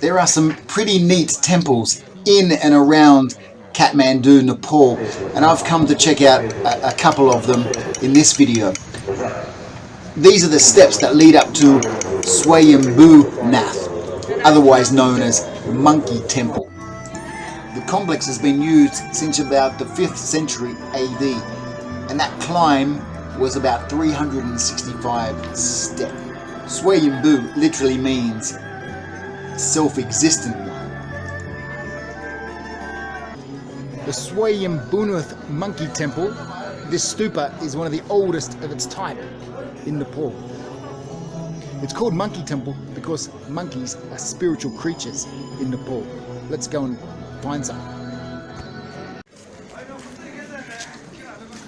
There are some pretty neat temples in and around Kathmandu, Nepal, and I've come to check out a couple of them in this video. These are the steps that lead up to Swayambhunath, otherwise known as Monkey Temple. The complex has been used since about the 5th century AD, and that climb was about 365 steps. Swayambhu literally means self-existent one. The Swayambhunath Monkey Temple, this stupa is one of the oldest of its type in Nepal. It's called Monkey Temple because monkeys are spiritual creatures in Nepal. Let's go and find some.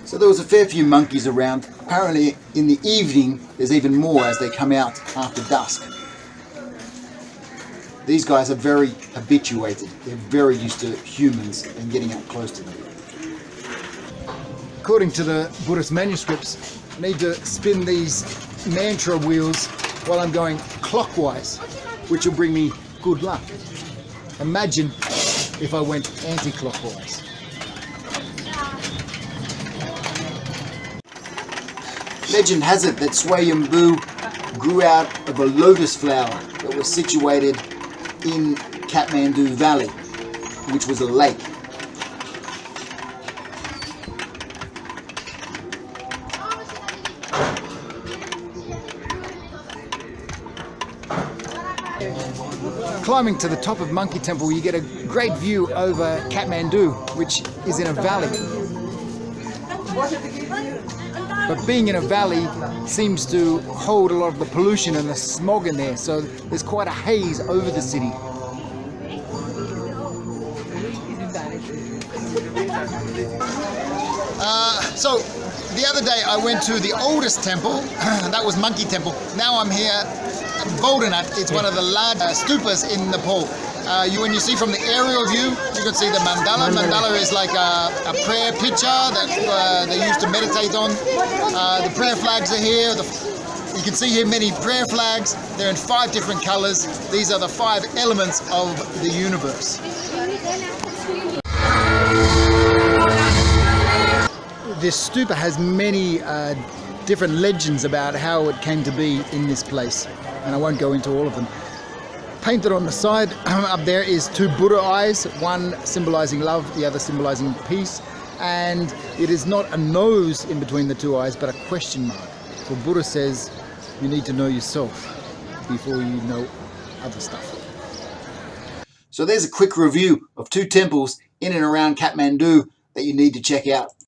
So there was a fair few monkeys around. Apparently in the evening there's even more as they come out after dusk. These guys are very habituated. They're very used to humans and getting up close to them. According to the Buddhist manuscripts, I need to spin these mantra wheels while I'm going clockwise, which will bring me good luck. Imagine if I went anti-clockwise. Legend has it that Swayambhu grew out of a lotus flower that was situated in Kathmandu Valley, which was a lake. Climbing to the top of Monkey Temple, you get a great view over Kathmandu, which is in a valley. But being in a valley seems to hold a lot of the pollution and the smog in there, so there's quite a haze over the city. So the other day I went to the oldest temple, that was Monkey Temple. Now I'm here at Boudhanath. It's one of the largest stupas in Nepal. When you see from the aerial view, you can see the mandala. Mandala is like a prayer picture that they used to meditate on. The prayer flags are here. You can see here many prayer flags. They're in 5 different colors. These are the 5 elements of the universe. This stupa has many different legends about how it came to be in this place, and I won't go into all of them. Painted on the side up there is 2 Buddha eyes, one symbolizing love, the other symbolizing peace, and it is not a nose in between the 2 eyes but a question mark. For Buddha says you need to know yourself before you know other stuff. So there's a quick review of 2 temples in and around Kathmandu that you need to check out.